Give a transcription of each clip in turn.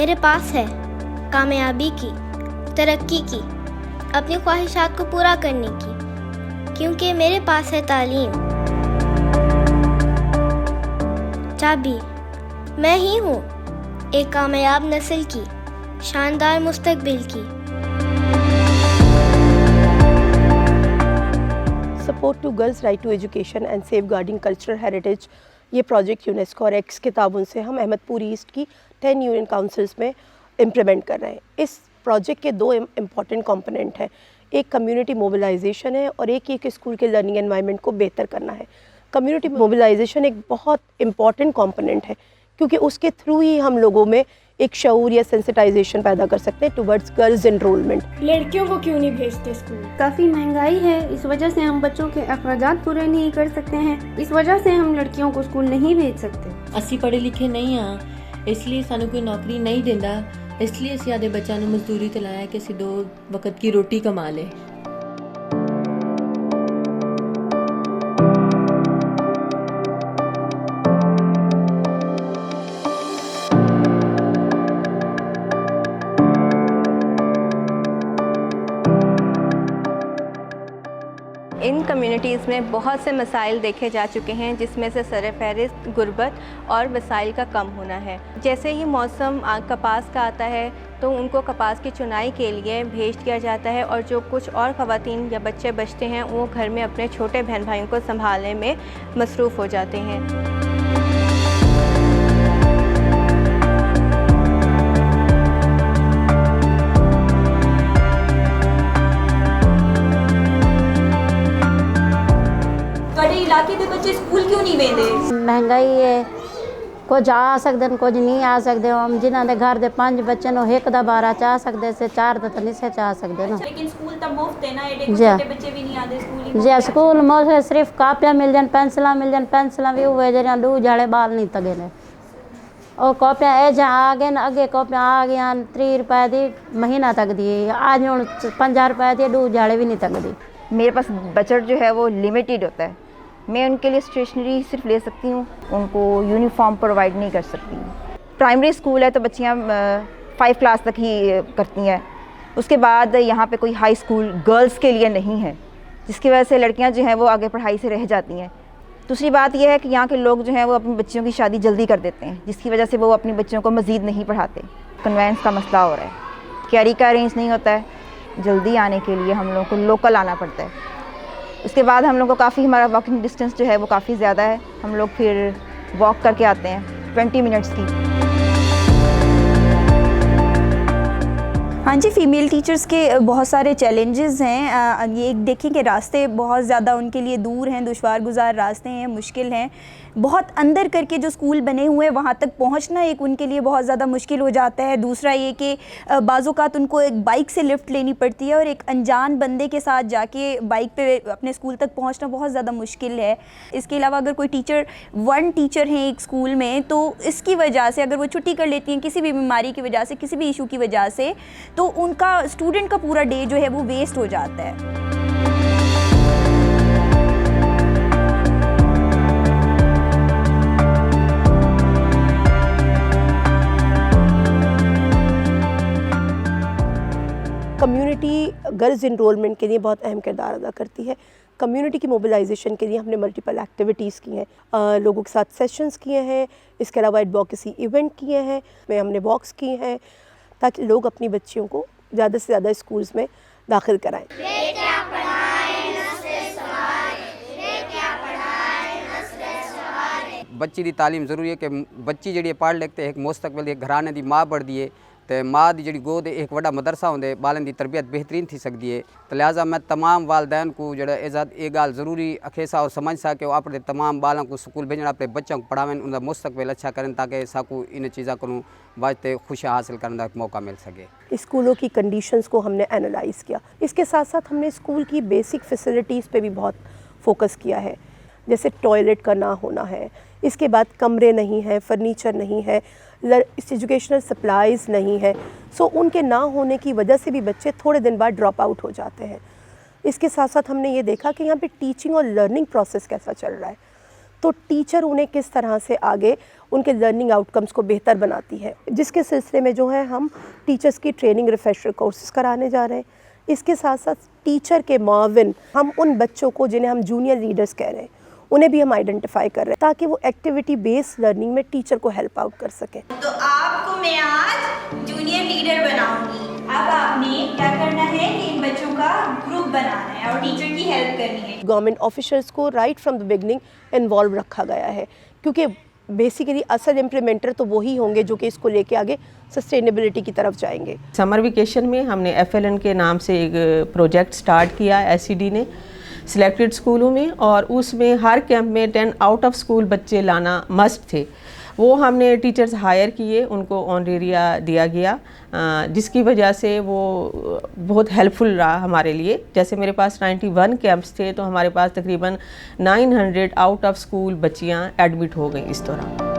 मेरे पास है कामयाबी की, तरक्की की, अपनी ख्वाहिशात को पूरा करने की, क्योंकि मेरे पास है तालीम। चाबी मैं ही हूँ, एक कामयाब नस्ल की, शानदार मुस्तकबिल की। Support to girls right to education and safeguarding cultural heritage, ये प्रोजेक्ट यूनेस्को और एक्स के ताउन से हम अहमदपुर ईस्ट की 10 यूनियन काउंसिल्स में इम्प्लीमेंट कर रहे हैं। इस प्रोजेक्ट के दो इम्पॉर्टेंट कंपोनेंट हैं, एक कम्युनिटी मोबिलाइजेशन है और एक स्कूल के लर्निंग एनवायरनमेंट को बेहतर करना है। कम्युनिटी मोबिलाइजेशन एक बहुत इम्पॉर्टेंट कंपोनेंट है क्योंकि उसके थ्रू ही हम लोगों में एक शऊर या सेंसिटाइजेशन पैदा कर सकते हैं टुवर्ड्स गर्ल्स एनरोलमेंट। लड़कियों को क्यों नहीं भेजते स्कूल? काफ़ी महंगाई है, इस वजह से हम बच्चों के अखराजात पूरे नहीं कर सकते हैं, इस वजह से हम लड़कियों को स्कूल नहीं भेज सकते। ਅਸੀਂ पढ़े लिखे नहीं हाँ, इसलिए सानू कोई नौकरी नहीं देंदा, इसलिए ਅਸੀਂ आदे बच्चों ਨੂੰ मजदूरी ਤੇ ਲਾਇਆ ਕਿ ਅਸੀਂ 2 वक्त की रोटी कमा ले। इन कम्युनिटीज़ में बहुत से मसाइल देखे जा चुके हैं, जिसमें से सरफ़हरिस्त गुर्बत और वसाइल का कम होना है। जैसे ही मौसम कपास का आता है तो उनको कपास की चुनाई के लिए भेज दिया जाता है और जो कुछ और ख़वातीन या बच्चे बचते हैं वो घर में अपने छोटे बहन भाइयों को संभालने में मसरूफ़ हो जाते हैं। इलाके के बच्चे स्कूल क्यों नहीं वेंदे? महंगाई है, कुछ आ सकते हैं, कुछ नहीं आ सकते। हम जिन्होंने घर दे 5 बच्चे नो एक दा 12 चाह सकते से 4 तो नहीं से चाह सकते ना। लेकिन स्कूल तो मुफ्त है ना, एडे छोटे बच्चे भी नहीं आते स्कूल। जी स्कूल मुफ्त है, सिर्फ कापियां मिल जान, पेंसिलां मिल जान, पेंसिलां भी हुए जरा लू जाड़े बाल नहीं तगे ने। और कॉपियां ए जा आ गए ना, अगे कॉपियां आ गई 30 रुपए दी महीना तक दी, आज हूँ 50 रुपए दी लू जाड़े भी नहीं तक दी। मेरे पास बजट जो है वो लिमिटेड होता है, मैं उनके लिए स्टेशनरी सिर्फ ले सकती हूँ, उनको यूनिफॉर्म प्रोवाइड नहीं कर सकती। प्राइमरी स्कूल है तो बच्चियाँ 5 क्लास तक ही करती हैं, उसके बाद यहाँ पे कोई हाई स्कूल गर्ल्स के लिए नहीं है, जिसकी वजह से लड़कियाँ जो हैं वो आगे पढ़ाई से रह जाती हैं। दूसरी बात यह है कि यहाँ के लोग जो हैं वो अपनी बच्चियों की शादी जल्दी कर देते हैं, जिसकी वजह से वो अपनी बच्चियों को मज़ीद नहीं पढ़ाते। कन्वेंस का मसला हो रहा है, कैरी का अरेंज नहीं होता है, जल्दी आने के लिए हम लोगों को लोकल आना पड़ता है। उसके बाद हम लोग को काफ़ी, हमारा वॉकिंग डिस्टेंस जो है वो काफ़ी ज़्यादा है, हम लोग फिर वॉक करके आते हैं 20 मिनट्स की। हाँ जी, फ़ीमेल टीचर्स के बहुत सारे चैलेंजेस हैं। ये देखें कि रास्ते बहुत ज़्यादा उनके लिए दूर हैं, दुश्वार गुजार रास्ते हैं, मुश्किल हैं। बहुत अंदर करके जो स्कूल बने हुए हैं वहाँ तक पहुँचना एक उनके लिए बहुत ज़्यादा मुश्किल हो जाता है। दूसरा ये कि बाज़-औक़ात उनको एक बाइक से लिफ्ट लेनी पड़ती है और एक अनजान बंदे के साथ जाके बाइक पे अपने स्कूल तक पहुँचना बहुत ज़्यादा मुश्किल है। इसके अलावा अगर कोई टीचर 1 टीचर हैं एक स्कूल में, तो इसकी वजह से अगर वो छुट्टी कर लेती हैं किसी भी बीमारी की वजह से, किसी भी इशू की वजह से, तो उनका स्टूडेंट का पूरा डे जो है वो वेस्ट हो जाता है। कम्युनिटी गर्ल्स इनरोलमेंट के लिए बहुत अहम किरदार अदा करती है। कम्युनिटी की मोबिलाइजेशन के लिए हमने मल्टीपल एक्टिविटीज़ की हैं, लोगों के साथ सेशंस किए हैं, इसके अलावा एडवोकेसी इवेंट किए हैं, में हमने वॉक्स किए हैं ताकि लोग अपनी बच्चियों को ज़्यादा से ज़्यादा स्कूल्स में दाखिल कराएं। बच्ची दी तालीम ज़रूरी है कि बच्ची जी पढ़ लिख के एक मुस्तकबिल एक घराने की माँ बढ़ती है, तो माँ की जी गोद एक वड़ा मदरसा होंगे, बालन की तरबियत बेहतरीन थी सकती है। तो लिहाजा मैं तमाम वालदैन को जो ये गाल ज़रूरी अखेसा और समझ सा कि अपने तमाम बालों को स्कूल भेजना, अपने बच्चों को पढ़ावें, उनका मुस्तकबिल अच्छा करें ताकि साकू इन चीज़ों को वास्ते खुशी हासिल करने का मौका मिल सके। स्कूलों की कंडीशंस को हमने एनालाइज़ किया, इसके साथ साथ हमने स्कूल की बेसिक फैसिलिटीज़ पे भी बहुत फोकस किया है, जैसे टॉयलेट का ना होना है, इसके बाद कमरे नहीं है, फर्नीचर नहीं है, एजुकेशनल सप्लाईज़ नहीं है। सो उनके ना होने की वजह से भी बच्चे थोड़े दिन बाद ड्रॉप आउट हो जाते हैं। इसके साथ साथ हमने ये देखा कि यहाँ पे टीचिंग और लर्निंग प्रोसेस कैसा चल रहा है, तो टीचर उन्हें किस तरह से आगे उनके लर्निंग आउटकम्स को बेहतर बनाती है, जिसके सिलसिले में जो है हम टीचर्स की ट्रेनिंग रिफ्रेशर कोर्सेज कराने जा रहे हैं। इसके साथ साथ टीचर के मुआविन, हम उन बच्चों को जिन्हें हम जूनियर लीडर्स कह रहे हैं उन्हें भी हम आइडेंटिफाई कर रहे हैं ताकि वो एक्टिविटी बेस्ड लर्निंग में टीचर को हेल्प आउट कर सकें। तो आपको मैं आज जूनियर लीडर बनाऊंगी। अब आपने क्या करना है कि इन बच्चों का ग्रुप बनाना है और टीचर की हेल्प करनी है। गवर्नमेंट ऑफिसर्स को right from the beginning involve रखा गया है, क्योंकि बेसिकली असल इम्प्लीमेंटर तो वही होंगे जो कि इसको लेके आगे सस्टेनेबिलिटी की तरफ जाएंगे। समर वेकेशन में हमने FLN के नाम से एक प्रोजेक्ट स्टार्ट किया SCD ने सिलेक्टेड स्कूलों में, और उसमें हर कैंप में 10 आउट ऑफ स्कूल बच्चे लाना मस्ट थे। वो हमने टीचर्स हायर किए, उनको ऑनरेरिया दिया गया, जिसकी वजह से वो बहुत हेल्पफुल रहा हमारे लिए। जैसे मेरे पास 91 कैंप्स थे तो हमारे पास तकरीबन 900 आउट ऑफ स्कूल बच्चियाँ एडमिट हो गई इस दौरान।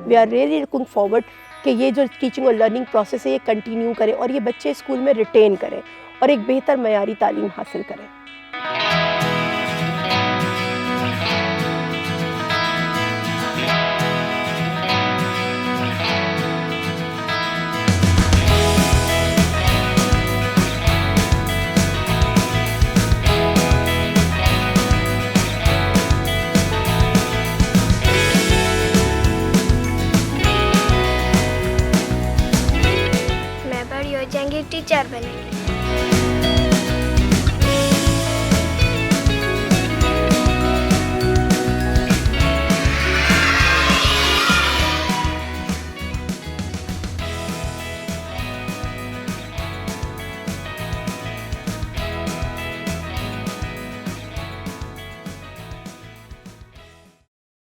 We are really looking forward कि ये जो टीचिंग और लर्निंग प्रोसेस है ये कंटिन्यू करें और ये बच्चे स्कूल में रिटेन करें और एक बेहतर मयारी तालीम हासिल करें। टीचर बनेंगे।